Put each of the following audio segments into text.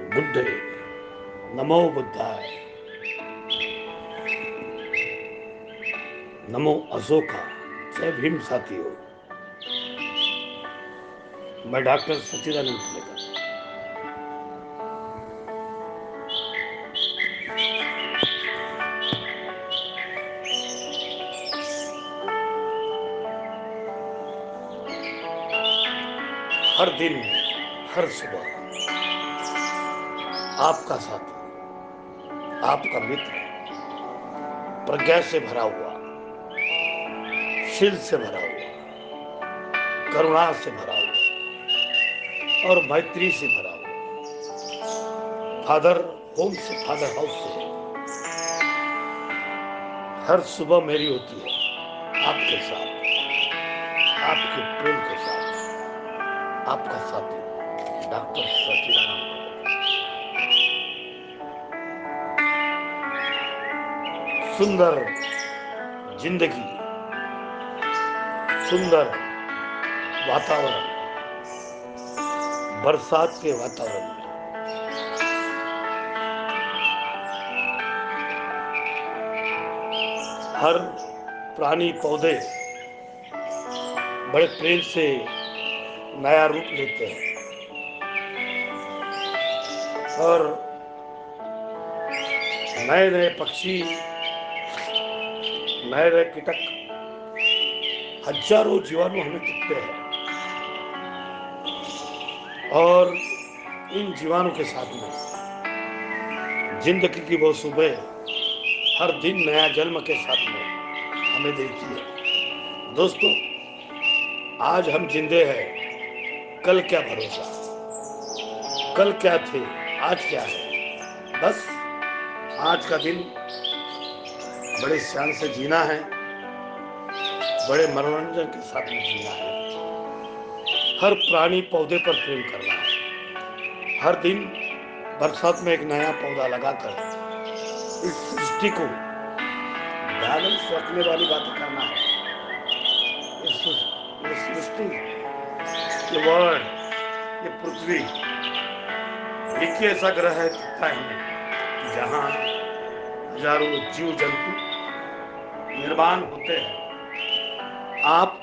बुद्धे नमो बुद्धाय, नमो अशोका। जय भीम साथियों। मैं डॉक्टर सच्चिदानंद फुलेकर। हर दिन हर सुबह आपका साथी, आपका मित्र, प्रज्ञा से भरा हुआ, शील से भरा हुआ, करुणा से भरा हुआ और मैत्री से भरा हुआ, फादर होम से, फादर हाउस से हर सुबह मेरी होती है आपके साथ, आपके प्रेम के साथ। आपका साथी डॉक्टर सच्चिदानंद। सुंदर जिंदगी, सुंदर वातावरण, बरसात के वातावरण में हर प्राणी पौधे बड़े प्रेम से नया रूप लेते हैं और नए नए पक्षी, नए नए कीटक, हजारों जीवाणु हमें दिखते हैं और इन जीवाणु के साथ में जिंदगी की वो सुबह हर दिन नया जन्म के साथ में हमें देती है। दोस्तों, आज हम जिंदे हैं, कल क्या भरोसा, कल क्या थे, आज क्या है। बस आज का दिन बड़े शान से जीना है, बड़े मनोरंजन के साथ में जीना है। हर प्राणी पौधे पर प्रेम करना है। हर दिन बरसात में एक नया पौधा लगाकर इस सृष्टि को बैलेंस रखने वाली बातें करना है। ये सृष्टि, ये वर्ल्ड, ये पृथ्वी एक ही ऐसा ग्रह है दिखता है हमें जहां हजारों जीव जंतु निर्माण होते हैं। आप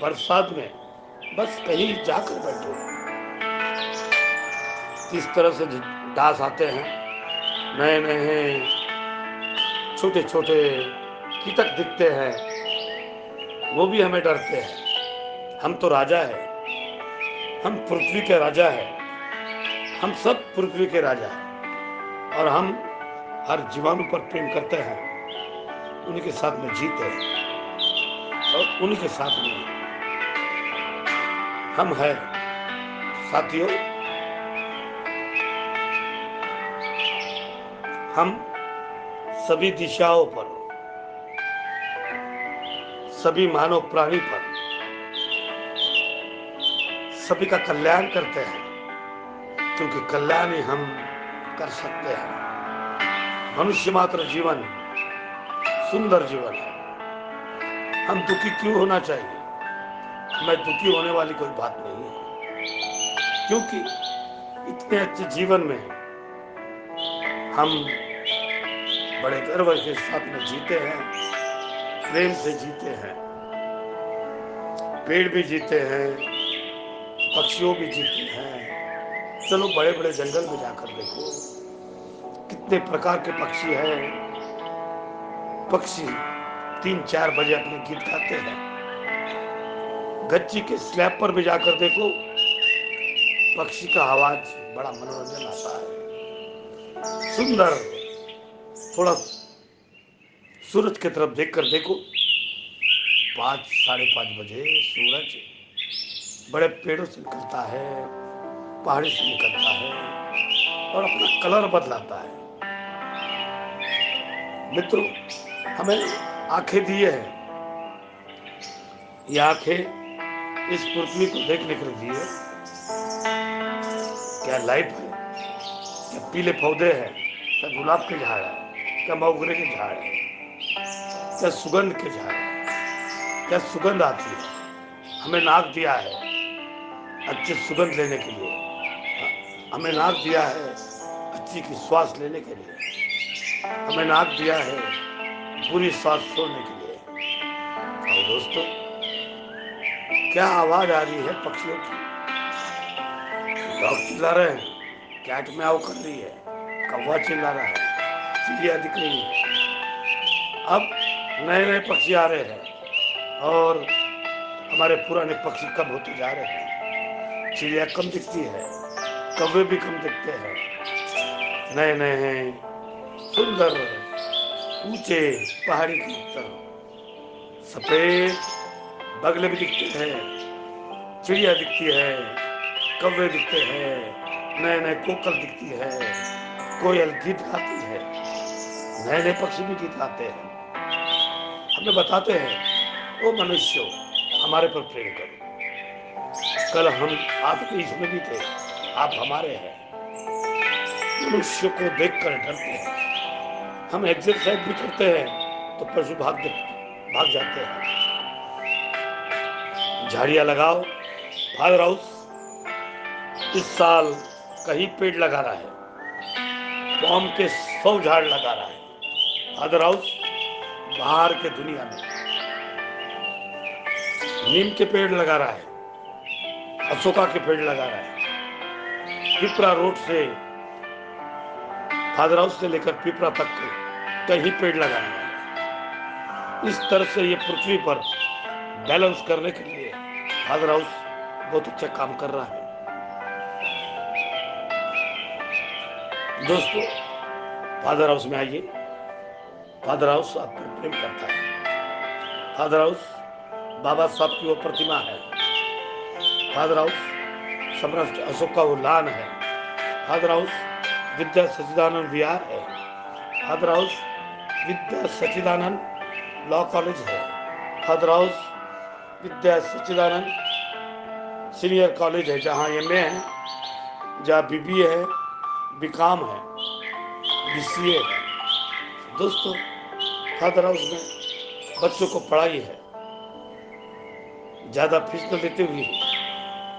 बरसात में बस कहीं जाकर बैठो, किस तरह से दास आते हैं, नए नए छोटे छोटे कीटक दिखते हैं, वो भी हमें डरते हैं। हम तो राजा है, हम पृथ्वी के राजा है, हम सब पृथ्वी के राजा हैं और हम हर जीवाणु पर प्रेम करते हैं, उन्हीं के साथ में जीते हैं और उन्हीं के साथ में हम हैं। साथियों, हम सभी दिशाओं पर, सभी मानव प्राणी पर सभी का कल्याण करते हैं, क्योंकि कल्याण ही हम कर सकते हैं। मनुष्य मात्र जीवन सुंदर जीवन है। हम दुखी क्यों होना चाहिए? हमें दुखी होने वाली कोई बात नहीं है, क्योंकि इतने अच्छे जीवन में हम बड़े गर्व के साथ में जीते हैं, प्रेम से जीते हैं। पेड़ भी जीते हैं, पक्षियों भी जीते हैं। चलो बड़े बड़े जंगल में जाकर देखो, कितने प्रकार के पक्षी हैं। पक्षी 3-4 बजे अपने गीत गाते हैं। गच्ची के स्लैब पर भी जाकर देखो, पक्षी का आवाज बड़ा मनोरंजन आता है। सुंदर, थोड़ा सूरज की तरफ देखकर देखो, 5-5:30 बजे सूरज बड़े पेड़ों से निकलता है, पहाड़ी से निकलता है और अपना कलर बदलाता है। मित्रों, हमें आंखें दिए हैं, ये आंखें इस पृथ्वी को देखने के लिए दी है। क्या लाइफ है, क्या पीले पौधे हैं, क्या गुलाब के झाड़ है, क्या मोगरे के झाड़ है, क्या सुगंध के झाड़ है, क्या सुगंध आती है। हमें नाक दिया है अच्छी सुगंध लेने के लिए, हमें नाक दिया है अच्छी की श्वास लेने के लिए, हमें नाक दिया है बुरी सांस छोड़ने के लिए। और दोस्तों, क्या आवाज आ रही है पक्षियों की। डॉग चिल्ला रहे हैं, कैट म्याऊ कर रही है, कौवा चिल्ला रहा है, चिड़िया दिख रही है। अब नए नए पक्षी आ रहे हैं और हमारे पुराने पक्षी कम होते जा रहे हैं। चिड़िया कम दिखती है, कौवे भी कम दिखते हैं। नए नए हैं सुंदर ऊंचे पहाड़ी के ऊपर सफेद बगले भी दिखते हैं, चिड़िया दिखती है, कौवे दिखते हैं, नए नए कोकिल दिखती है, कोयल गीत गाती है, नए नए पक्षी भी गीत गाते हैं। हमें बताते हैं, ओ मनुष्यों, हमारे पर प्रेम करो। कल हम आपके इसमें भी थे, आप हमारे हैं। मनुष्य को देखकर डरते हैं। हम एक्सरसाइज भी करते हैं तो पशु भाग जाते हैं। झाड़ियां लगाओ। फादर हाउस इस साल कहीं पेड़ लगा रहा है, पॉम के 100 झाड़ लगा रहा है। फादर हाउस बाहर के दुनिया में नीम के पेड़ लगा रहा है, अशोका के पेड़ लगा रहा है। पिपरा रोड से फादर हाउस से लेकर पिपरा तक कहीं पेड़ लगाने वाले। इस तरह से ये पृथ्वी पर बैलेंस करने के लिए फादर हाउस बहुत अच्छा काम कर रहा है। दोस्तों, फादर हाउस में आइए। फादर हाउस आप पर प्रेम करता है। फादर हाउस बाबा साहब की वो प्रतिमा है। फादर हाउस सम्राट अशोक का वो लान है। फादर हाउस विद्या सच्चिदानंद विहार है। फादर हाउस विद्या सच्चिदानंद लॉ कॉलेज है। फादर हाउस विद्या सच्चिदानंद सीनियर कॉलेज है, जहाँ MA है, जहाँ BBA है, BCom है, BCA है। दोस्तों, फादर हाउस में बच्चों को पढ़ाई है, ज्यादा फीस न लेते हुए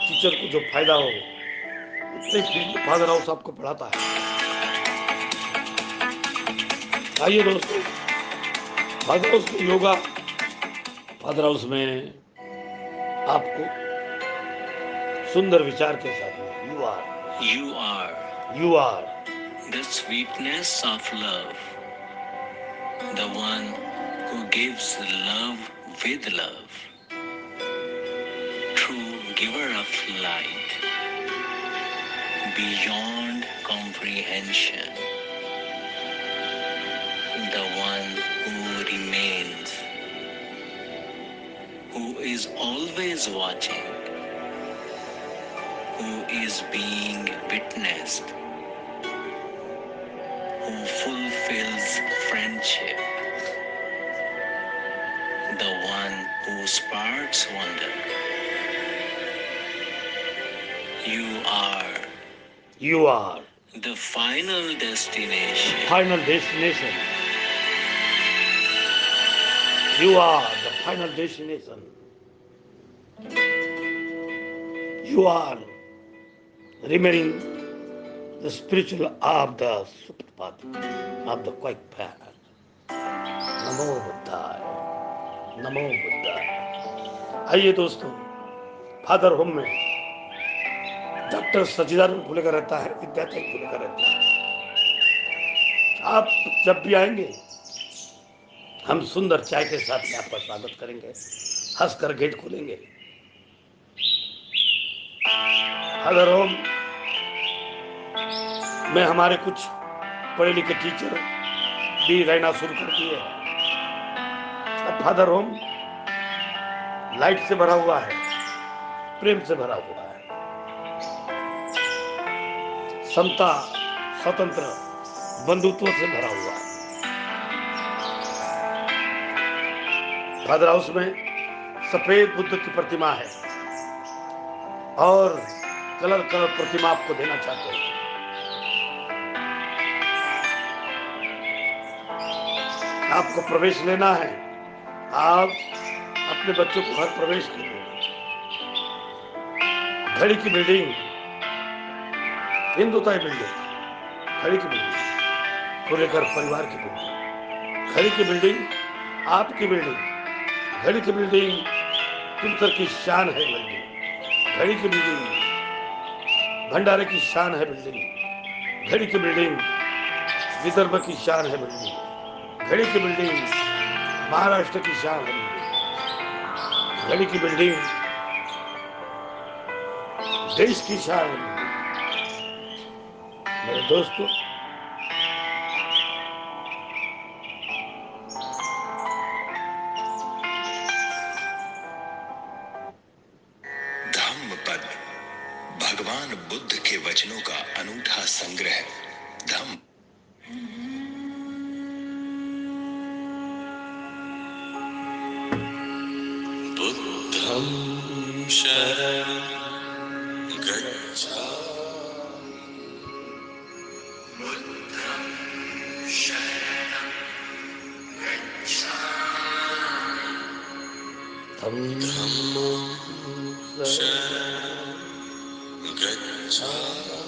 टीचर को जो फायदा हो उतने फीस में फादर हाउस आपको पढ़ाता है। आइए दोस्तों, फादर हाउस में योगा, फादर हाउस में आपको सुंदर विचार के साथ में you are the sweetness of love, the one who gives love with love, true giver of light, beyond comprehension, the one who remains, who is always watching, who is being witnessed, who fulfills friendship, the one who sparks wonder. You are the final destination. You are the final destination. You are remaining the spiritual of the Suprapat, of the quick path. नमो बुद्धाय, नमो बुद्धाय। आइए दोस्तों, father home में doctor सच्चिदानंद फूले का रहता है, विद्यार्थी फूले का रहता है। आप जब भी आएंगे, हम सुंदर चाय के साथ में आपका स्वागत करेंगे, हंसकर गेट खोलेंगे। फादर होम में हमारे कुछ पढ़े लिखे टीचर भी रहना शुरू कर दिए हैं। अब फादर होम लाइट से भरा हुआ है, प्रेम से भरा हुआ है, समता, स्वतंत्र, बंधुत्व से भरा हुआ है। फादर हाउस में सफेद बुद्ध की प्रतिमा है और कलर प्रतिमा आपको देना चाहते हैं। आपको प्रवेश लेना है, आप अपने बच्चों को हर प्रवेश कीजिए। घड़ी की बिल्डिंग, हिंदुताई बिल्डिंग, खड़ी की बिल्डिंग, फुलेकर परिवार की बिल्डिंग, खड़ी की बिल्डिंग आपकी बिल्डिंग, घड़ी की बिल्डिंग तुमसर की शान है बिल्डिंग, घड़ी की बिल्डिंग भंडारे की शान है बिल्डिंग, घड़ी की बिल्डिंग विदर्भ की शान है बिल्डिंग, घड़ी की बिल्डिंग महाराष्ट्र की शान है बिल्डिंग, घड़ी की बिल्डिंग देश की शान है बिल्डिंग। मेरे दोस्तों, धम्मपद भगवान बुद्ध के वचनों का अनूठा संग्रह। धम्म बुद्धं शरणं गच्छामि, बुद्धं शरणं गच्छामि, धम्मं शरणं गच्छामि,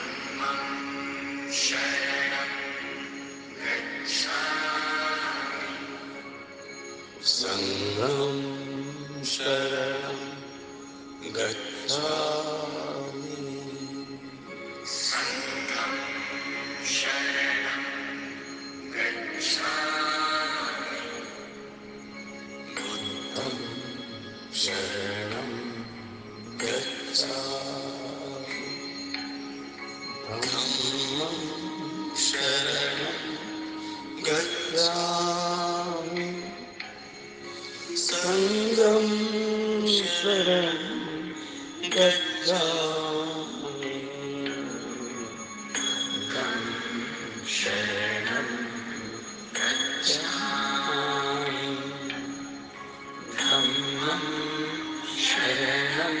धम्मं शरणं गच्छामि, संघं शरणं गच्छामि, संघं शरणं गच्छामि, बुद्धं शरणं गच्छामि, धम्मं शरणं गच्छामि, संघं शरणं गच्छामि, बुद्धं शरणं गच्छामि, धम्मं शरणं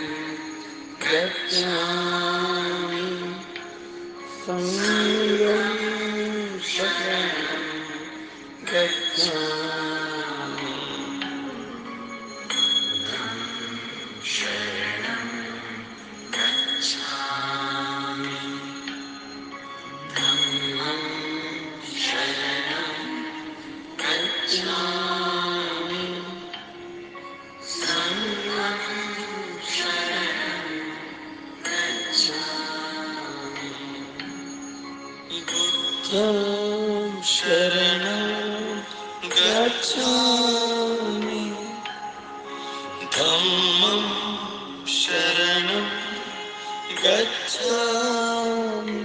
गच्छामि, संघं शरणं गच्छामि, शरणं गच्छामि, धम्मं शरणं गच्छामि, संघं शरणं गच्छामि, बुद्धं शरणं गच्छामि, धम्मं शरणं गच्छामि,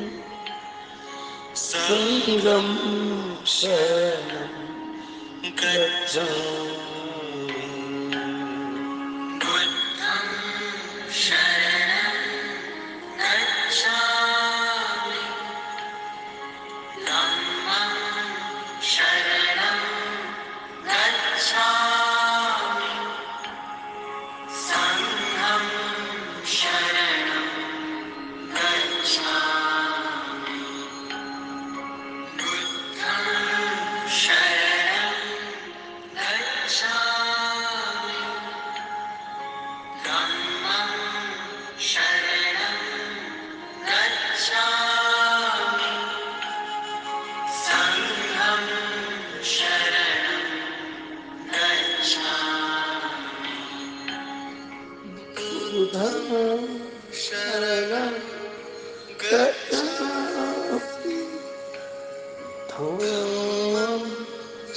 संघं शरणं गच्छामि, बुद्धं शरणं गच्छामि, धम्मं शरणं गच्छामि, संघं शरणं गच्छामि, बुद्धं शरणं गच्छामि, धम्मं शरणं गच्छामि, संघं शरणं गच्छामि, बुद्धं शरणं गच्छामि, धम्मं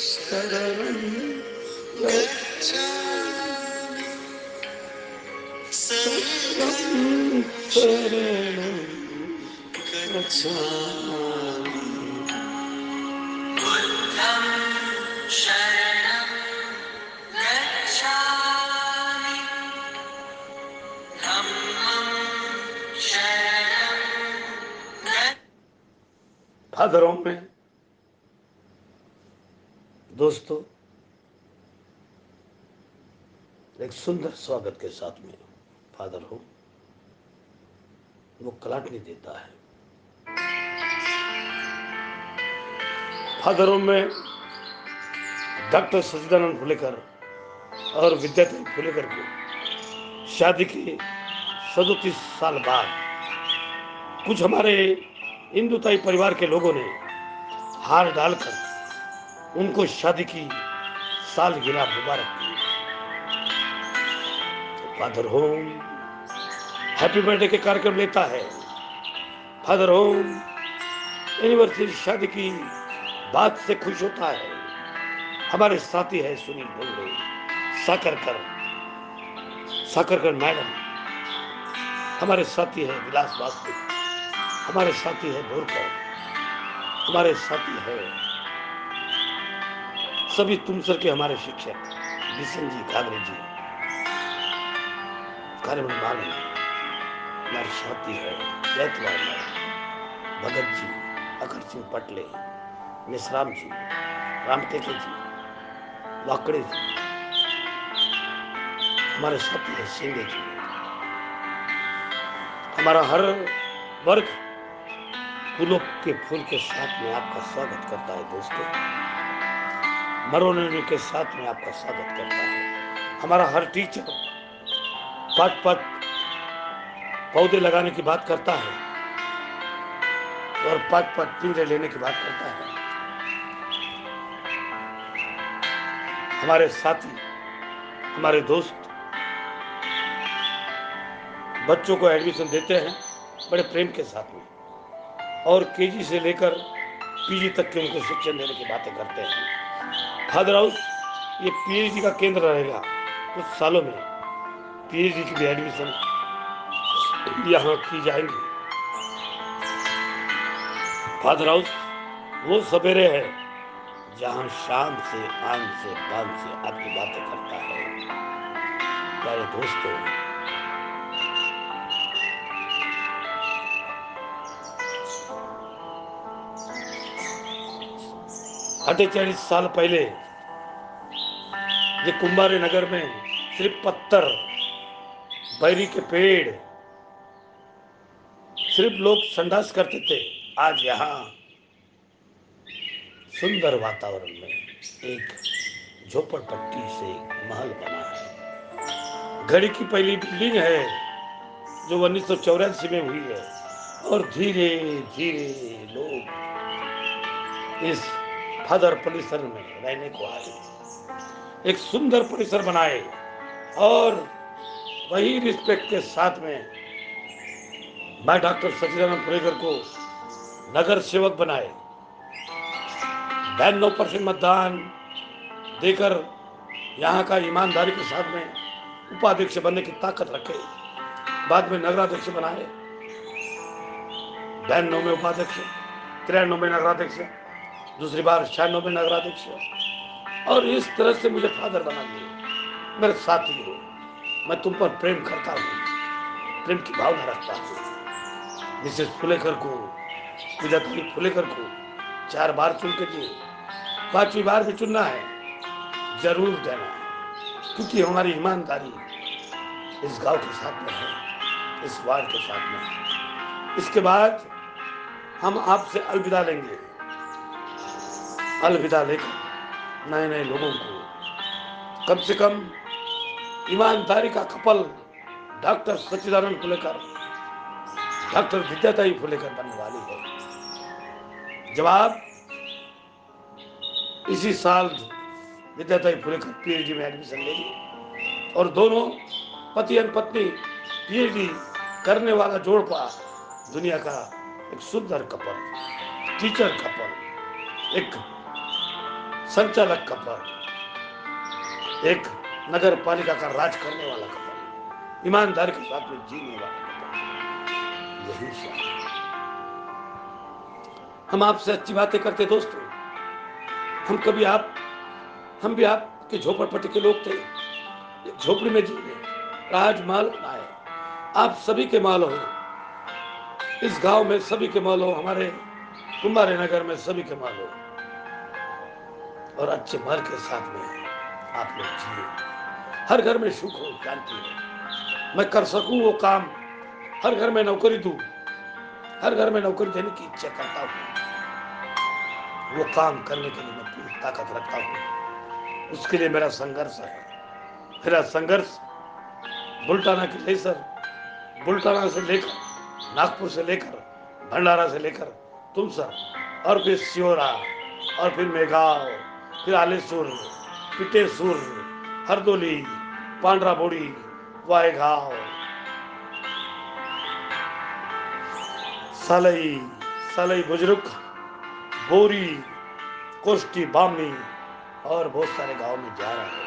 शरणं गच्छामि, संघं शरणं गच्छामि, बुद्धं शरणं गच्छामि, धम्मं शरणं फादरों में दोस्तों एक सुंदर स्वागत के साथ में फादर हो, वो कलाट नहीं देता है। फादरों में डॉक्टर सच्चिदानंद फुलेकर और विद्याधर फुलेकर को शादी के 37 साल बाद कुछ हमारे हिंदुताई परिवार के लोगों ने हार डालकर उनको शादी की सालगिरह मुबारक की। फादर होम हैप्पी बर्थडे के कार्यक्रम लेता है। फादर होम एनिवर्सरी शादी की बात से खुश होता है। हमारे साथी है सुनील भोगले, साकरकर मैडम, हमारे साथी है विलास वास्तविक, हमारे साथी है बोरकर, हमारे साथी है सभी तुमसर के हमारे शिक्षक बिशन जी, कागरे जी, कार्यमल मालन, हमारे साथी है जयतवाल मैडम, भगत जी, अकर सिंह पटले, निसराम जी, रामटेके जी, वाकड़े जी, हमारे साथी है सिंगे जी। हमारा हर वर्ग फूलों के फूल के साथ में आपका स्वागत करता है दोस्तों। मनोरंजन के साथ में आपका स्वागत करता है। हमारा हर टीचर पाँच पौधे लगाने की बात करता है और 5 पिंजरे लेने की बात करता है। हमारे साथी, हमारे दोस्त बच्चों को एडमिशन देते हैं बड़े प्रेम के साथ में, और केजी से लेकर पीजी तक के उनको शिक्षण देने की बातें करते हैं। फादर हाउस ये पीएचडी का केंद्र रहेगा। कुछ सालों में पीएचडी की भी एडमिशन यहाँ की जाएंगी। फादर हाउस वो सवेरे है जहाँ शाम से आन से बान से आपकी बातें करता है। प्यारे दोस्तों, आधे 40 साल पहले ये कुंभारे नगर में सिर्फ पत्थर, बैरी के पेड़, सिर्फ लोग संडास करते थे। आज यहाँ सुंदर वातावरण में एक झोपड़पट्टी से महल बना है। घड़ी की पहली बिल्डिंग है जो 1984 में हुई है, और धीरे धीरे लोग इस फादर परिसर में रहने को आए, एक सुंदर परिसर बनाए और वही रिस्पेक्ट के साथ में मैं डॉक्टर सचिदानंद फुलेकर को नगर सेवक बनाए। 92% मतदान देकर यहाँ का ईमानदारी के साथ में उपाध्यक्ष बनने की ताकत रखे। बाद में नगराध्यक्ष बनाए, 92 में उपाध्यक्ष, 93 में नगराध्यक्ष, दूसरी बार 96 में नगराध्यक्ष, और इस तरह से मुझे फादर बना दिए। मेरे साथी हो, मैं तुम पर प्रेम करता हूँ, प्रेम की भावना रखता हूँ। मिसेस फुलेकर को, पूजाताई फुलेकर को 4 बार चुन के दिए, 5वीं बार भी चुनना है, जरूर देना, क्योंकि हमारी ईमानदारी इस गांव के साथ में है, इस वार्ड के साथ में है। इसके बाद हम आपसे अलविदा लेंगे। अलविदा लेकर नए नए लोगों को, कम से कम ईमानदारी का कपल डॉक्टर सच्चिदानंद फुलेकर, डॉक्टर विद्याताई फुलेकर बनने वाली है। जब आप इसी साल विद्याताई फुलेकर पीएचडी में एडमिशन लेगी और दोनों पति और पत्नी पीएचडी करने वाला जोड़पा, दुनिया का एक सुंदर कपल, टीचर कपल, एक संचालक कपल, एक नगर पालिका का राज करने वाला कपल, ईमानदारी के साथ में जीने वाला कपल, यही शायद हम आपसे अच्छी बातें करते दोस्तों। हम भी आपके झोपड़पट्टी के लोग थे, एक झोपड़ी में जीने, राजमहल बनाए, आप सभी के माल हो, इस गांव में सभी के माल हो, हमारे कुंभारे नगर में सभी के माल हो, और अच्छे महल के साथ में आप लोग जिए। हर घर में सुख हो, शांति हो, मैं कर सकूं वो काम, हर घर में नौकरी दूं, हर घर में नौकरी देने की इच्छा करता हूं। वो काम करने के लिए मैं पूरी ताकत रखता हूं। उसके लिए मेरा संघर्ष है। मेरा संघर्ष बुल्टाना के लेकर, बुल्टाना से लेकर, नागपुर से लेकर भंडारा से लेकर तुमसर, और फिर सियोरा, और फिर मेघाव, फिर आलेसुर, पिटेसुर, हरदोली, पांडरा बोड़ी, वायघाव, सालई, सालई बुजुर्ग, बोरी, कोष्टी, बामी, और बहुत सारे गांव में जा रहा है।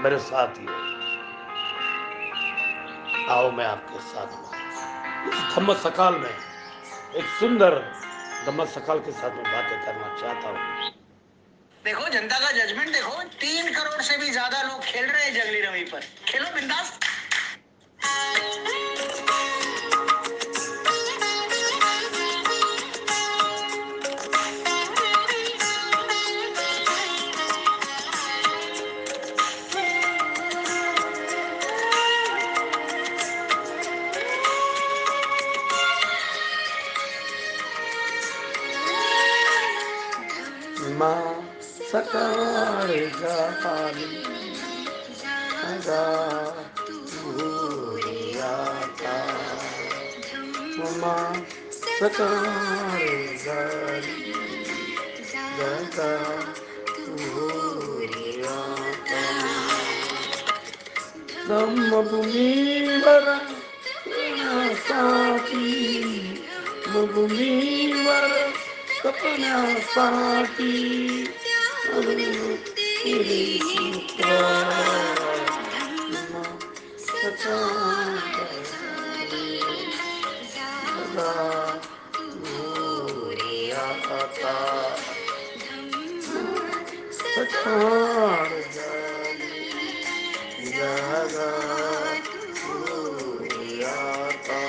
मेरे साथियों, आओ मैं आपके साथ हूँ। इस धम्म सकाल में एक सुंदर धम्म सकाल के साथ में बातें करना चाहता हूँ। देखो जनता का जजमेंट देखो, 3 करोड़ से भी ज्यादा लोग खेल रहे हैं जंगली रमी पर। खेलो बिंदास। माँ सकाळ झाली, जागा तुरी आता। माँ सकाळ झाली, जागा तुरी आता। धम्मभूमीवर सपण्यासाठी, भूमीवर सपण्यासाठी, केली धम्म सकाळ जागा तुरी आता। सकाळ झाली, जागा तुरी आता।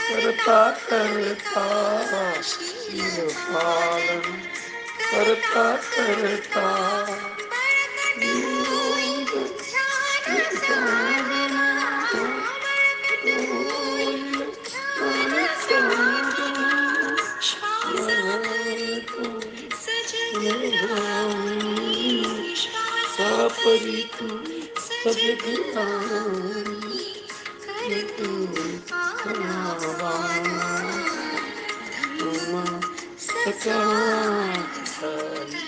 करता करता शील पालन, करता करता योग साधना, योग साधना, सापरी तू सजगरानी, कर तू धम्म सकाळ झाली,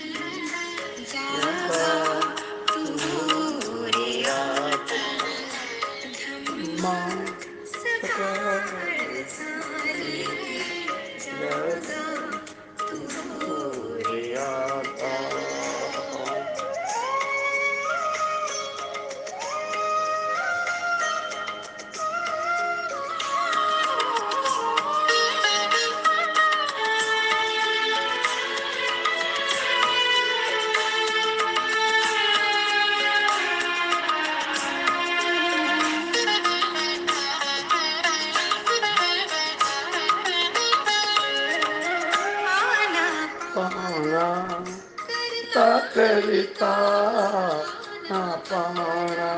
जागा तुरी आता। धम्म सकाळ झाली, जागा तुरी आता। पाना करता ना पाना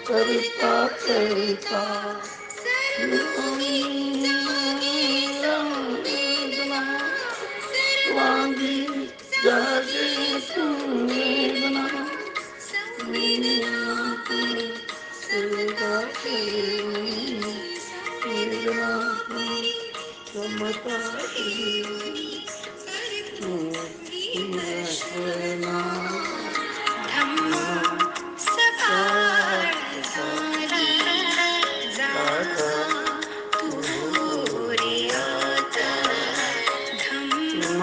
करता करता वांगी जागे तू वेदना, वेदना समता धम्म सकाळ झाली, जागा तुरी आता। धम्म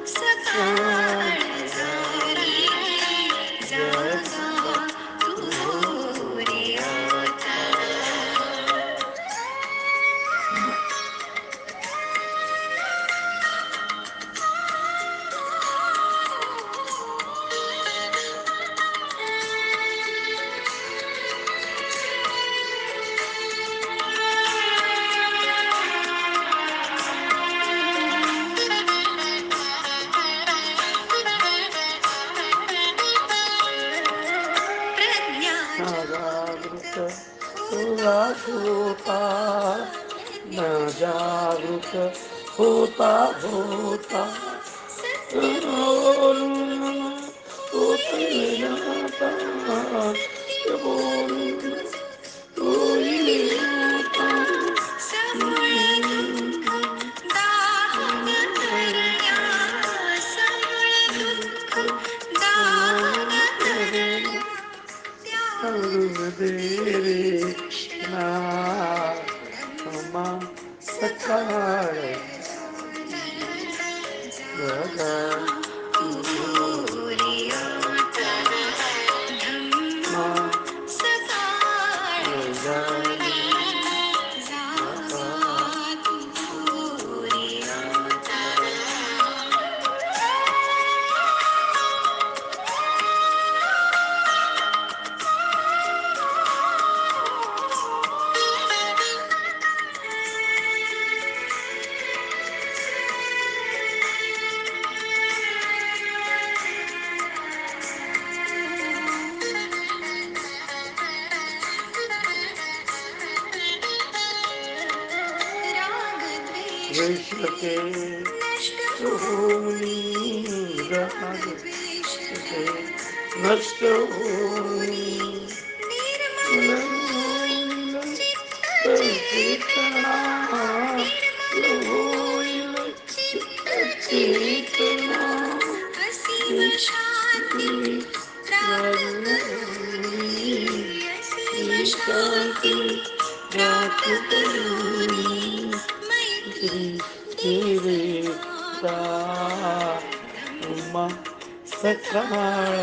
सकाळ झाली, जागा तुरी आता। होता न जागरूक होता होता सकाळ विश्व के नष्ट होनी चेतना चेतना शांति प्राप्त सकाळ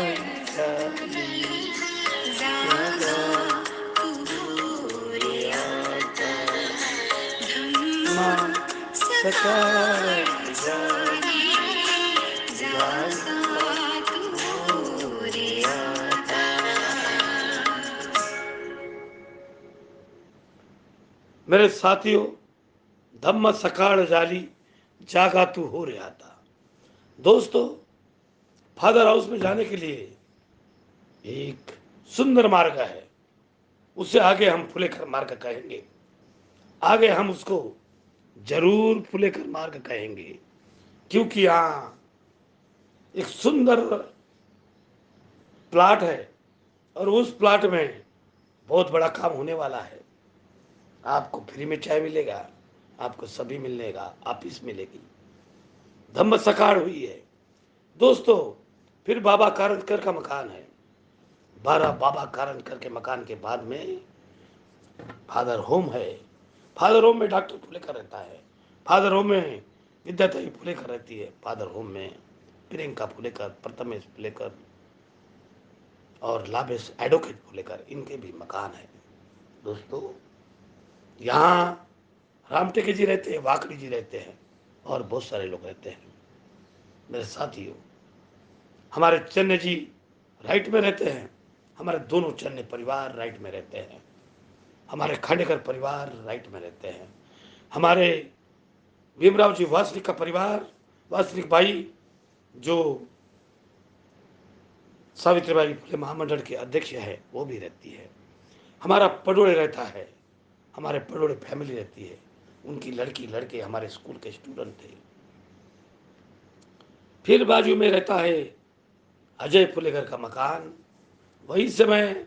सकाळ मेरे साथियों, धम्म सकाळ झाली जागा तू हो रहा था। दोस्तों, फादर हाउस में जाने के लिए एक सुंदर मार्ग है, उसे आगे हम फुलेकर मार्ग कहेंगे। आगे हम उसको जरूर फुलेकर मार्ग कहेंगे, क्योंकि यहाँ एक सुंदर प्लाट है और उस प्लाट में बहुत बड़ा काम होने वाला है। आपको फ्री में चाय मिलेगा, आपको सभी मिलेगा, ऑफिस मिलेगी, धम्म सकाळ हुई है। दोस्तों, फिर बाबा कारणकर का मकान है। 12 बाबा कारणकर के मकान के बाद में फादर होम है। फादर होम में डॉक्टर फुलेकर रहता है। फादर होम में विद्याताई फुलेकर रहती है। फादर होम में प्रियंका फुलेकर, प्रथमेश फुलेकर और लाभेश एडवोकेट फुलेकर, इनके भी मकान है। दोस्तों, यहाँ रामटेके जी रहते हैं, वाकड़ी जी रहते हैं और बहुत सारे लोग रहते हैं। मेरे साथियों, हमारे चन्ने जी राइट में रहते हैं। हमारे दोनों चन्ने परिवार राइट में रहते हैं। हमारे खांडेकर परिवार राइट में रहते हैं। हमारे भीमराव जी वासनिक का परिवार, वासनिक भाई जो सावित्रीबाई फुले महामंडल के अध्यक्ष है, वो भी रहती है। हमारा पडोड़े रहता है, हमारे पडोड़े फैमिली रहती है। उनकी लड़की लड़के हमारे स्कूल के स्टूडेंट थे। फिर बाजू में रहता है अजय फुलेकर का मकान। वही समय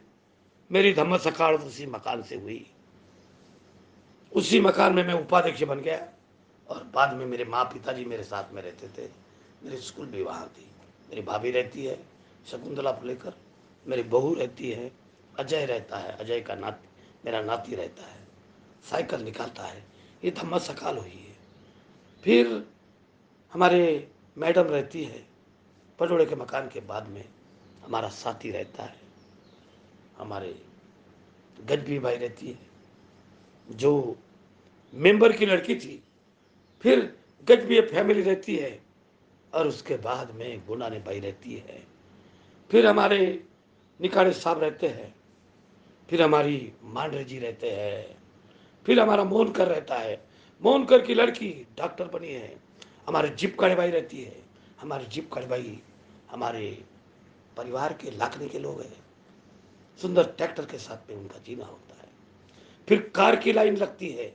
मेरी धम्म सकाळ उसी मकान से हुई। उसी मकान में मैं उपाध्यक्ष बन गया और बाद में मेरे माँ पिताजी मेरे साथ में रहते थे। मेरी स्कूल भी वहाँ थी। मेरी भाभी रहती है शकुंतला फुलेकर, मेरी बहू रहती है, अजय रहता है, अजय का नाती, मेरा नाती रहता है, साइकिल निकालता है। ये धम्म सकाळ हुई है। फिर हमारे मैडम रहती है। पटोड़े के मकान के बाद में हमारा साथी रहता है, हमारे गजबी भाई रहती है, जो मेंबर की लड़की थी। फिर गजबी फैमिली रहती है और उसके बाद में गुनाने भाई रहती है। फिर हमारे निकाड़े साहब रहते हैं। फिर हमारी मांडरे जी रहते हैं। फिर हमारा मोहनकर रहता है। मोहनकर की लड़की डॉक्टर बनी है। हमारे जीप काड़े भाई रहती है। हमारे जीप काड़े भाई हमारे परिवार के लाखने के लोग हैं। सुंदर ट्रैक्टर के साथ में उनका जीना होता है। फिर कार की लाइन लगती है,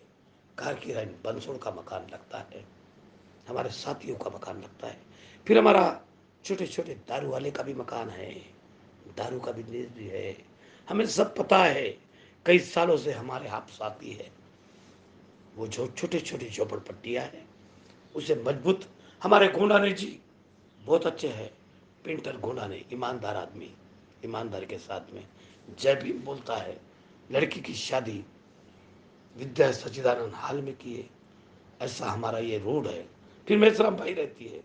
कार की लाइन बंसोड़ का मकान लगता है, हमारे साथियों का मकान लगता है, फिर हमारा छोटे छोटे दारू वाले का भी मकान है, दारू का बिजनेस भी है। हमें सब पता है, कई सालों से हमारे आप साथी है। वो जो छोटे छोटे झोपड़पट्टियाँ हैं उसे मजबूत हमारे गोंडाने जी बहुत अच्छे हैं। पेंटर गोंडाने ईमानदार आदमी, ईमानदार के साथ में जय भीम बोलता है। लड़की की शादी विद्या सच्चिदानंद हाल में किए, ऐसा हमारा ये रोड है। फिर मेसराम भाई रहती है,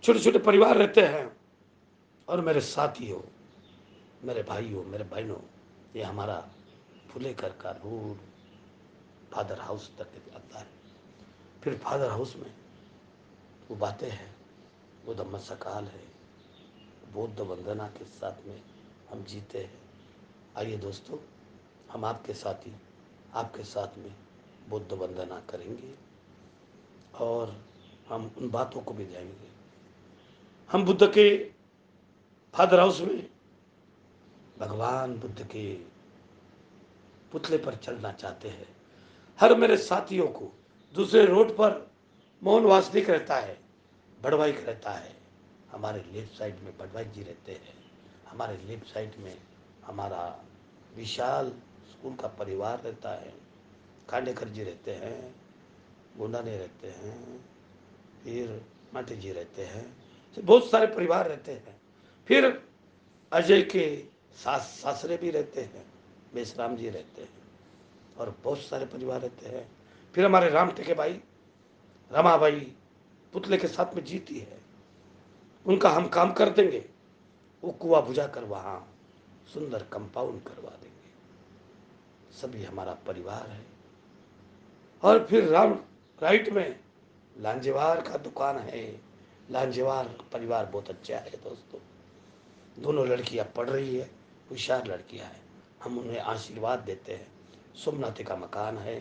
छोटे छोटे परिवार रहते हैं। और मेरे साथी हो, मेरे भाई हो, मेरे बहनों, ये हमारा फुलेकर का रोड फादर हाउस तक आता है। फिर फादर हाउस में वो बातें हैं, वो धम्म सकाल है, बौद्ध वंदना के साथ में हम जीते हैं। आइए दोस्तों, हम आपके साथी आपके साथ में बुद्ध वंदना करेंगे और हम उन बातों को भी जाएंगे। हम बुद्ध के फादर हाउस में भगवान बुद्ध के पुतले पर चलना चाहते हैं। हर मेरे साथियों को दूसरे रोड पर मोहन वासनिक रहता है, बड़वाइक रहता है, हमारे लेफ्ट साइड में बड़वाइक जी रहते हैं, हमारे लेफ्ट साइड में हमारा विशाल स्कूल का परिवार रहता है, खांडेकर जी रहते हैं, गुंडाने रहते हैं, फिर माटी जी रहते हैं, तो बहुत सारे परिवार रहते हैं। फिर अजय के सास सासरे भी रहते हैं, बेसराम जी रहते हैं और बहुत सारे परिवार रहते हैं। फिर हमारे राम टेके भाई रमाबाई पुतले के साथ में जीती है, उनका हम काम कर देंगे। वो कुआ बुझा कर वहाँ सुंदर कंपाउंड करवा देंगे। सभी हमारा परिवार है। और फिर राम राइट में लांजेवार का दुकान है। लांजेवार परिवार बहुत अच्छा है दोस्तों, दोनों लड़कियां पढ़ रही है, होशियार लड़कियां हैं, हम उन्हें आशीर्वाद देते हैं। सोमनाथ का मकान है।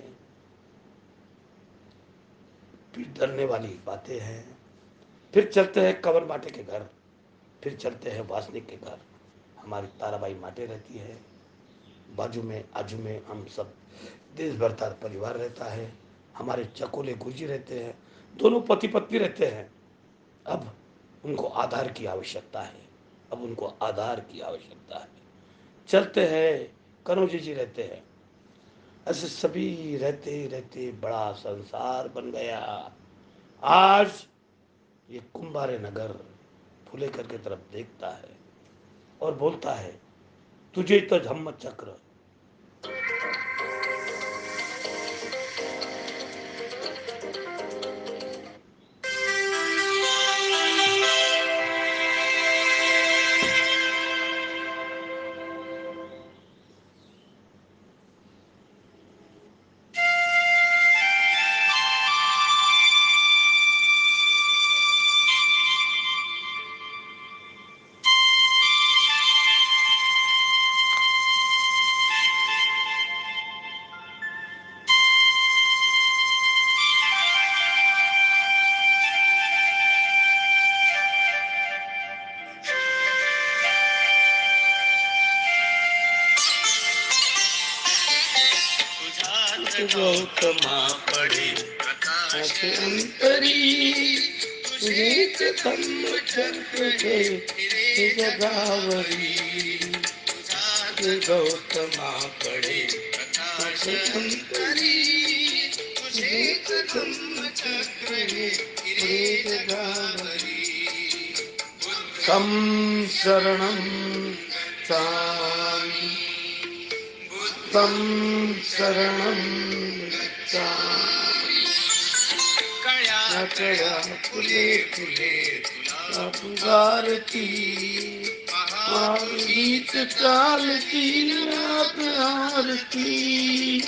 फिर डरने वाली बातें हैं। फिर चलते हैं कंवर माटे के घर, फिर चलते हैं वासनिक के घर। हमारी ताराबाई माटे रहती है, बाजू में आजू में हम सब देश भरतार परिवार रहता है। हमारे चकोले गुरुजी रहते हैं, दोनों पति पत्नी रहते हैं। अब उनको आधार की आवश्यकता है, अब उनको आधार की आवश्यकता है। चलते हैं, कनौजी जी रहते हैं। ऐसे सभी रहते रहते बड़ा संसार बन गया। आज ये कुंभारे नगर फुलेकर की तरफ देखता है और बोलता है, तुझे तो धम्म चक्र। गौतमा पड़े प्रकाश अंतरी, तुझे धम्म चक्र है जगावरी। गौतमा पड़े प्रकाश अंतरी, तुझे धम्म चक्र है जगावरी। तम शरणं गच्छामि, तम शरणं गच्छामि। कळ्या कळ्या फुले फुले तुला पुकारती, गीत चालती रात आरती।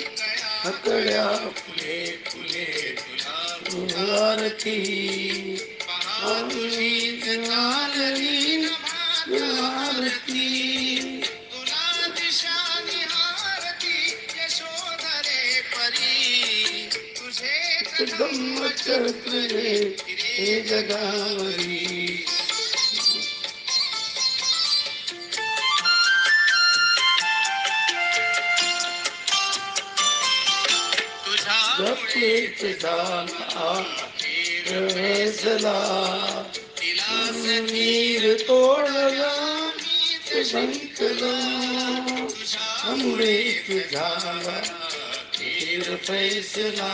कळ्या फुले फुले तुला पुकारती, गीत चालती आरती। तुला दिशा निहारती यशोधरे परी, तुझे धम्म चक्र हे जगावरी। जपलेच झाला फैसला मीर तोडला संकला मुळेच झाला मीर फैसला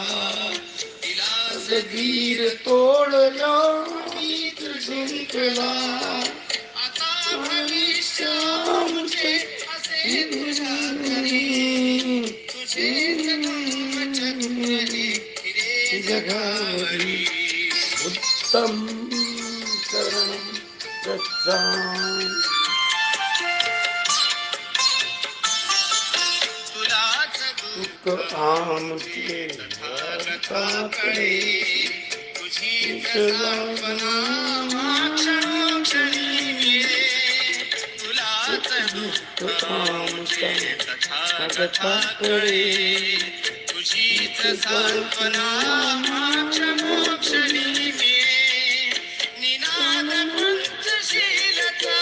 वीर तोडला मीर संकला भविष्य आमचे असे तुझ्या घरी जगावरी उत्तम शरणं गच्छामि दुःख आमचे वार्ताकडे तुझीच कल्पना क्षणोक्षणी दुःख आमच्या तथागताकडे तुझीच कल्पना क्षणोक्षणी निनाद पंचशीलता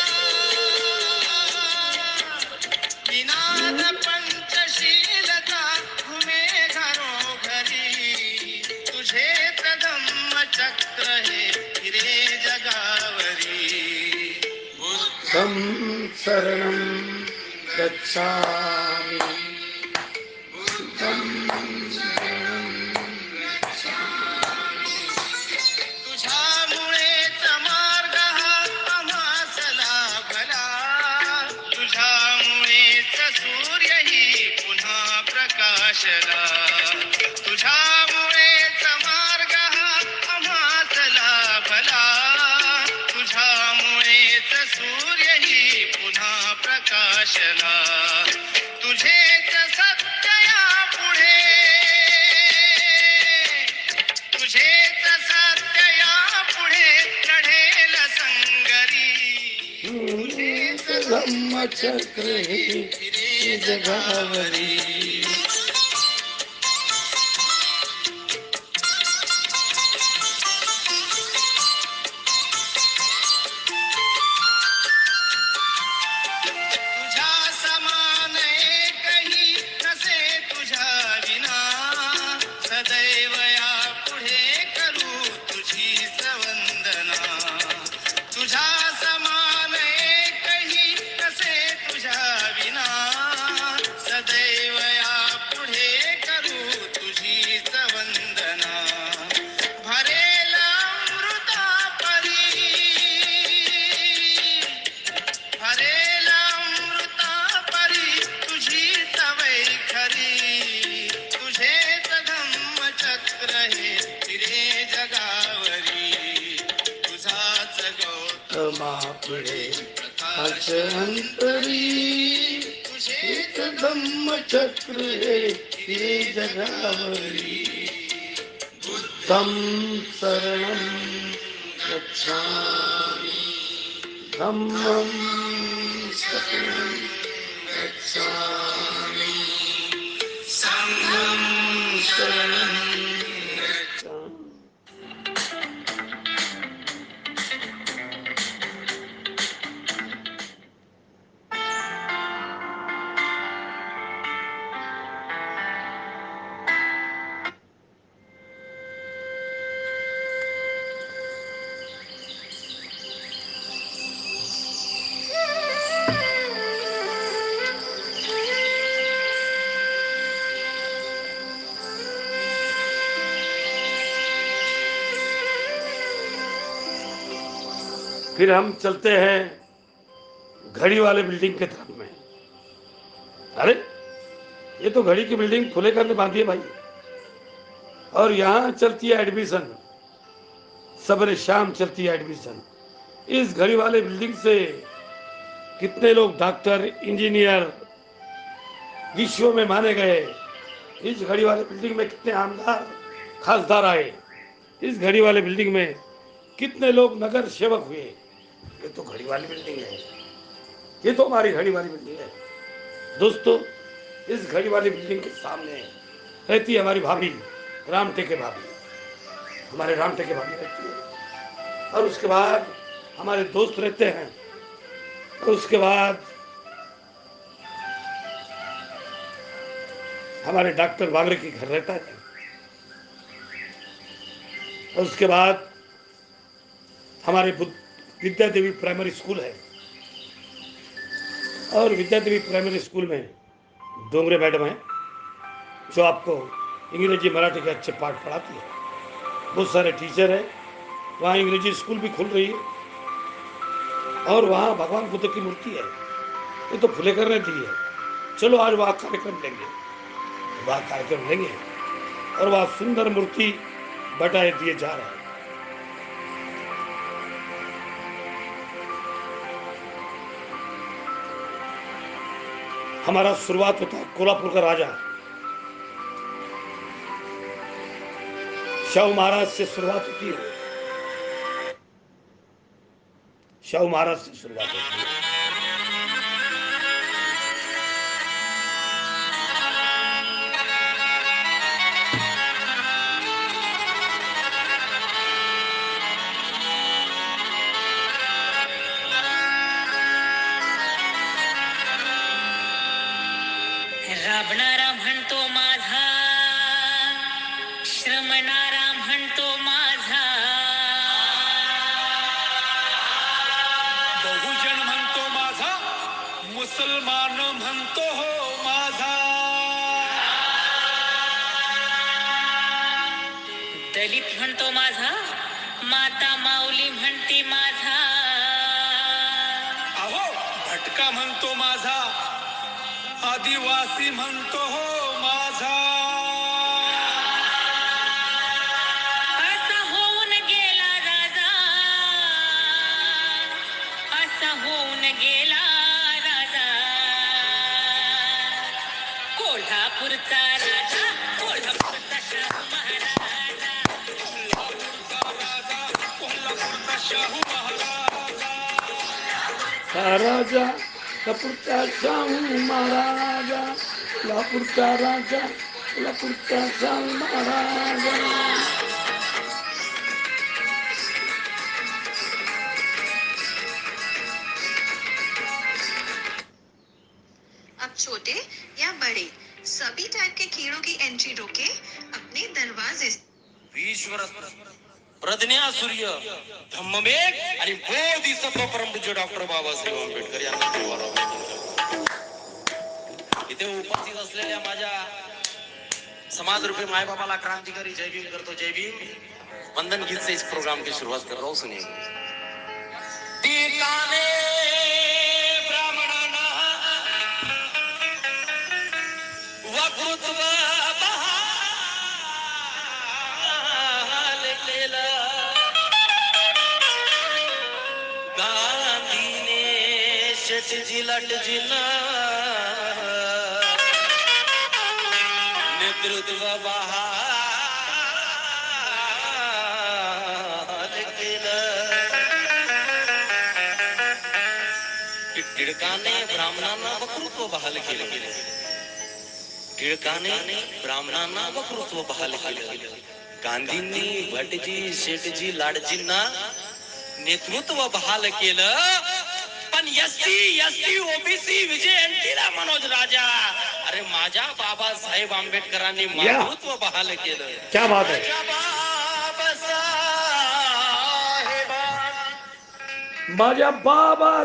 निनाद पंचशीलता घुमे घरोघरी तुझे धम्म चक्र हे फिरे जगावरी बुद्धं शरणं गच्छामि तुझ्यामुळेच मार्ग हा आम्हास लाभला तुझ्यामुळेच सूर्यही पुन्हा प्रकाशला तुझ्यामुळेच मार्ग हा आम्हास लाभला तुझ्यामुळेच सूर्यही पुन्हा प्रकाशला तुझेच सत्य यापुढे तुझेच सत्य यापुढे लढेल संगरी तुझेच धम्मचक्र हे फिरे जगावरी सदैव या पुढे करू तुझीच वंदना तुझ्या समान एकही नसे तुझ्या विना सदैव या पुढे करू तुझीच वंदना भरेल अमृता परी भरेल अमृता परी तुझीच वैखरी तुझेच चक्र हे फिरे जगावरी तुझाच गौतमा पुढे प्रकाश अंतरी तुझेच धम्मचक्र हे फिरे जगावरी बुद्धं शरणं गच्छामि धम्मं शरणं गच्छामि संघं शरणं फिर हम चलते हैं घड़ी वाले बिल्डिंग के तरफ में। अरे ये तो घड़ी की बिल्डिंग फुलेकर ने बांधी है भाई, और यहाँ चलती है एडमिशन, सबरे शाम चलती है एडमिशन। इस घड़ी वाले बिल्डिंग से कितने लोग डॉक्टर इंजीनियर विश्व में माने गए। इस घड़ी वाले बिल्डिंग में कितने आमदार खासदार आए। इस घड़ी वाले बिल्डिंग में कितने लोग नगर सेवक हुए। ये तो घड़ी वाली बिल्डिंग है, ये तो हमारी घड़ी वाली बिल्डिंग है। दोस्तों, इस घड़ी वाली बिल्डिंग के सामने रहती है हमारी भाभी राम टेके भाभी, हमारे राम टेके भाभी रहती है। और उसके बाद हमारे दोस्त रहते हैं, और उसके बाद हमारे डॉक्टर बाबरे की घर रहता है। और उसके बाद हमारे विद्या देवी प्राइमरी स्कूल है, और विद्या देवी प्राइमरी स्कूल में डोंगरे मैडम है जो आपको अंग्रेजी मराठी के अच्छे पाठ पढ़ाती है। बहुत सारे टीचर हैं, वहाँ अंग्रेजी स्कूल भी खुल रही है, और वहाँ भगवान बुद्ध की मूर्ति है। ये तो फुले करने दी है, चलो आज वहाँ कार्यक्रम लेंगे, वहाँ कार्यक्रम लेंगे, और वहाँ सुंदर मूर्ति बैठाए दिए जा रहे हैं। हमारा शुरुआत होता है कोल्हापुर का राजा शाहू महाराज से शुरुआत होती है, शाहू महाराज से शुरुआत होती है। राबणारा म्हणतो माझा, श्रमणारा म्हणतो माझा, बहुजन म्हणतो माझा, मुसलमान म्हणतो हो माझा, दलित म्हणतो माझा, माता माऊली म्हणती माझा, अहो भटका म्हणतो माझा, आदिवासी म्हणतो हो माझा, असा होऊन गेला राजा, असा होऊन गेला राजा, कोल्हापूरचा राजा, कोल्हापूरचा शाहू महाराजा, कोल्हापूरचा शाहू महाराजा, राजा कोल्हापूरचा शाहू महाराजा, कोल्हापूरचा राजा, कोल्हापूरचा शाहू महाराजा। अब छोटे या बड़े सभी टाइप के कीड़ों की एंट्री रोके अपने दरवाजे से। विश्वरत्न प्रज्ञा सूर्य धम्मवेग आणि बोधिसत्व परमपूज्य डॉक्टर बाबासाहेब आंबेडकर यांना देवाला इथे उपस्थित असलेल्या माझ्या समाजरूपी माय बाबाला क्रांतिकारी जय भीम करतो, जय भीम। वंदन गीत से इस प्रोग्राम की शुरुआत कर रहा हूं, सुनिए। टीकाने ब्राह्मणांना वक्तृत्व बहाल केलं, गांधीने शेटजी लाटजींना नेतृत्व बहाल केलं, टिळकाने ब्राह्मणांना वक्तृत्व बहाल केलं, टिळकाने ब्राह्मणांना वक्तृत्व बहाल केलं, गांधींनी भटजी शेटजी लाडजींना नेतृत्व बहाल केलं, पण एसटी ओबीसी विजय एनटीला मनोज राजा, अरे माझ्या बाबासाहेब आंबेडकरांनी मातृत्व बहाल केलं। क्या बात है, माझ्या बाबासाहेबाने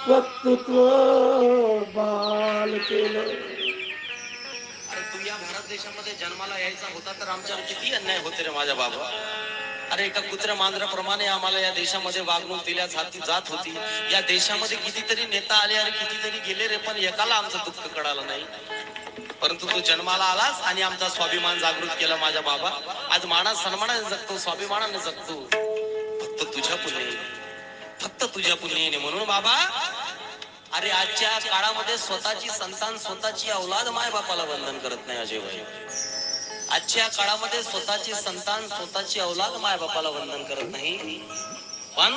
वक्तृत्व बहाल केलं। अरे तू या भारत देशामध्ये जन्माला यायचा होता तर आमच्यावर किती अन्याय होते रे माझ्या बाबा। अरे एका कुत्र्या मांजराप्रमाणे आम्हाला या देशामध्ये वागणूक दिल्या जात होती। या देशामध्ये कितीतरी नेता आले आणि कितीतरी गेले रे, पण एकाला आमचं दुःख कळालं नाही। परंतु तू जन्माला आलास आणि आमचा स्वाभिमान जागृत केला माझ्या बाबा। आज माना सन्मानाने जगतो, स्वाभिमानाने जगतो, फक्त तुझ्या पुण्याने, फक्त तुझ्या पुण्याने। म्हणून बाबा, अरे आजच्या काळामध्ये स्वतःची संतान, स्वतःची औलाद माय बापाला वंदन करत नाही अजय भाई। आजच्या काळामध्ये स्वतःची संतान, स्वतःची औलाद माय बापाला वंदन करत नाही। पण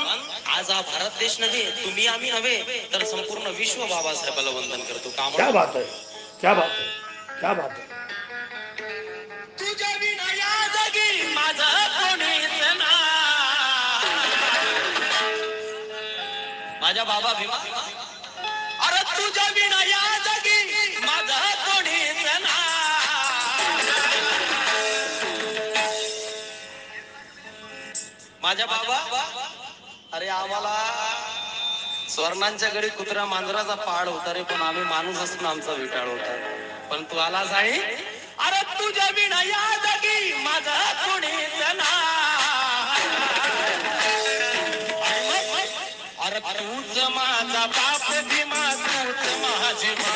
आज हा भारत देश नव्हे, तुम्ही आम्ही नव्हे, तर संपूर्ण विश्व बाबासाहेबाला वंदन करतो। क्या बात है, क्या बात है, क्या बात है। तुझ्या विना या जगी माझं कोणीच नाही, माझ्या बाबा भीमा, अरे तुझ्या विना या जगी माझं कोणीच नाही। माझ्या बाबा, अरे आम्हाला स्वर्णांच्या घरी कुत्रा मांजराचा पाड होता रे, पण आम्ही माणूस असून आमचा विटाळ होता. पण तू आला साई, अरे तुझ्या विना या जागी माझा कोणीच नाही. अरे तूच माझा बाप भीमा, तूच माझी मा.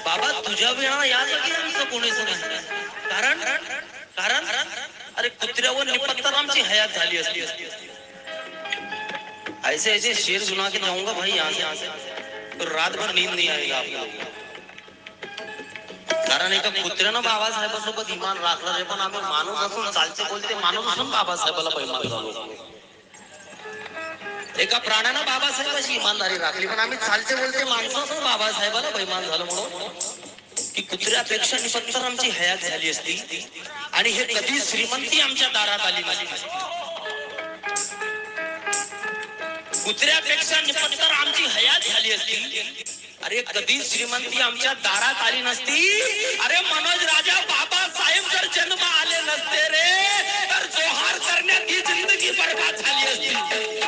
बाबा तुझ्या विना या जागी आमचं कोणीच नाही. कारण कारण अरे कुत्र्यावर निपत्तर आमची हयात झाली असती. ऐसे ऐसे शेर सुना के जाऊंगा भाई यहाँ से, तो रात भर नींद नहीं आएगा आप लोगों को. कारण एका कुत्र्यानं बाबासाहेबासोबत इमान राखलं रे, पण आम्ही माणूस असून चालते बोलते माणूस असून बाबासाहेबाला बैमान झालो. एका प्राण्यानं बाबासाहेबाची इमानदारी राखली, पण आम्ही चालते बोलते माणसं असून बाबासाहेबाला बैमान झालो. म्हणून की कुत्र्यापेक्षा निपत्तर आमची हयात झाली असती आणि हे कधी श्रीमंती आमच्या दारात आली नसती. कुत्र्यापेक्षा निपत्तर आमची हयात झाली असती, अरे कधी श्रीमंती आमच्या दारात आली नसती. अरे मनोज राजा बाबासाहेब जर जन्म आले नसते रे, तर जोहार करण्यात ही जिंदगी बरबाद झाली असती.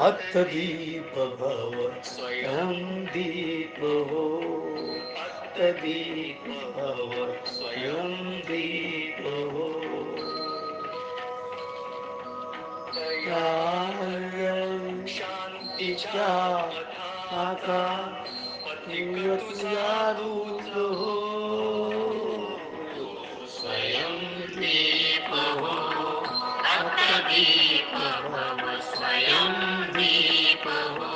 अत्तदीप भव स्वयं दीप हो, अत्तदीप भव स्वयं दीप हो। दयालय शांतीच्या पथाचा पथिक तुझा रूप हो, स्वयं दीप हो, अत्तदीप भव स्वयं दीप हो।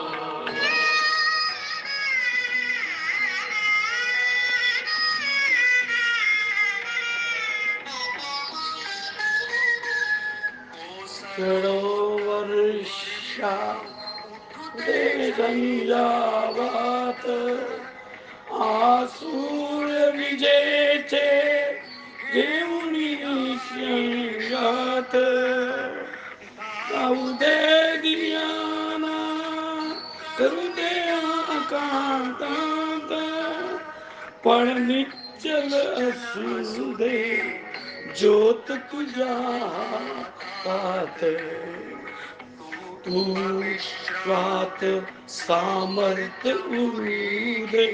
वर्षा दे झंझावात आसूर विजेचे घेऊनी शंगात जाऊ दे दियाना करू दे आकांतात पण निश्चल असू दे ज्योत तुझ्या हातात तू स्वात सामर्थ उरू दे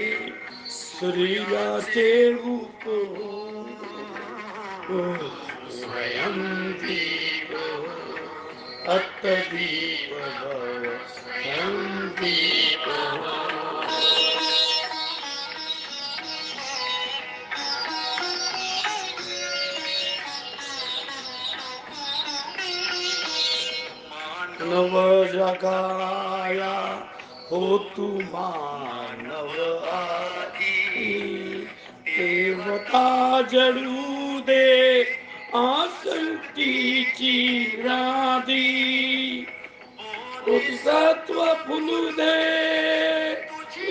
सूर्याचे रूप हो, स्वयं दीप अत्तदीप भव स्वयं दीप नव जगाया हो तू मानव आधी देवता जडू दे आसंतीची राधी सत्व फुलू दे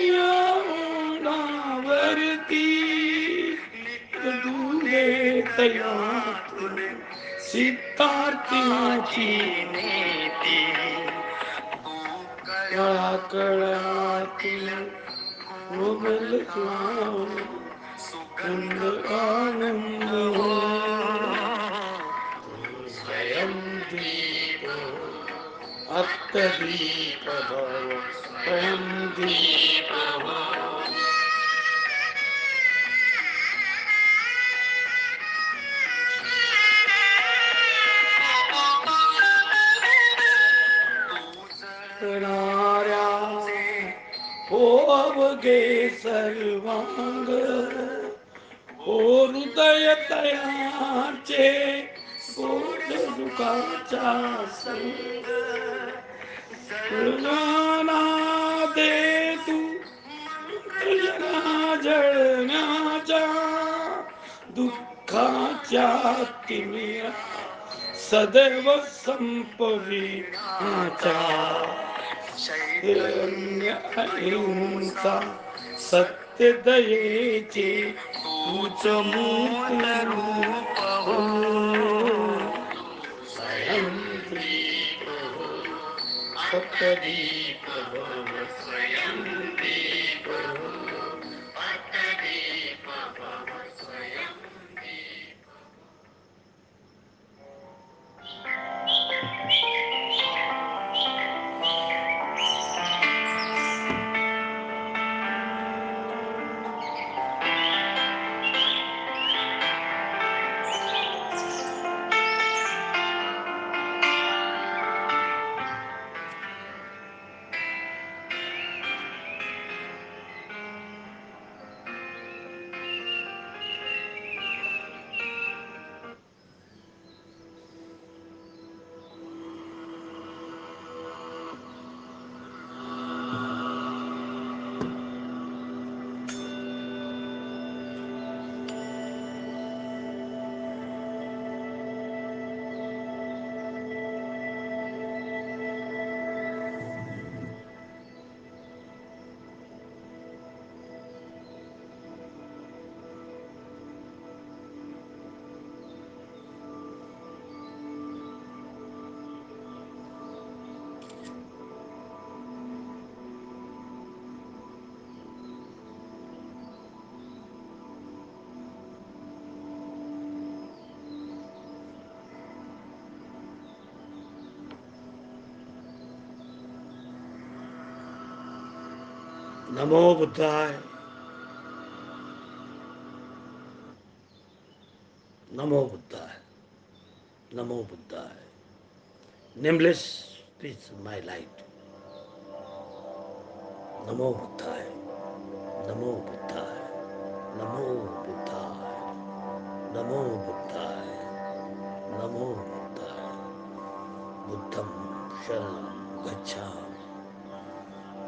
या ओढावरती दूले तयात सिद्धार्थीची नीती कळा कळातील मोगल सुगंध आनंद स्वयं दीप अत्तदीप भव स्वयं दीप करणाऱ्या हो अवघे सर्वांग हो हृदय तयाचे सोड दुखाचा संग जळणाना दे तू जळा जळण्याच्या दुःखाच्या तिमिरा सदैव संपविनाचा अहिंसा सत्य दयेचे तूच मूल रूप हो, स्वयं दीप हो अत्तदीप भव स्वयं दीप हो, अत्तदीप भव स्वयं दीप। नमो बुद्धाय, नमो बुद्धाय, नमो बुद्धाय। Nameless peace my light. नमो बुद्धाय, नमो बुद्धाय, नमो बुद्धाय, नमो बुद्धाय, नमो बुद्धाय। बुद्धं शरणं गच्छामि,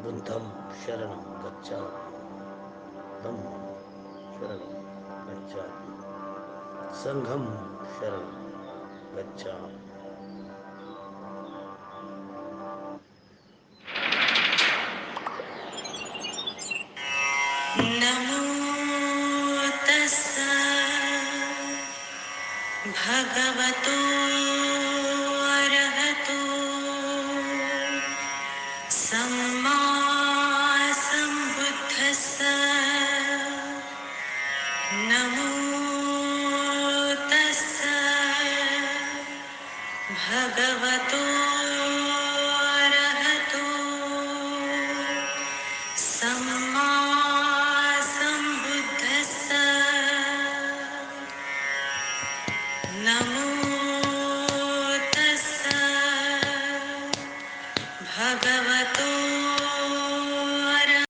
बुद्धं शरणं गच्छामि, धम्मं शरणं गच्छामि, संघं शरणं गच्छामि। नमो तस्सा भगवतो अरहतो सम्मा सम्बुद्धस्सा। नमो तस्सा भगवतो अरहतो सम्मा सम्बुद्धस्सा। नमो तस्सा भगवतो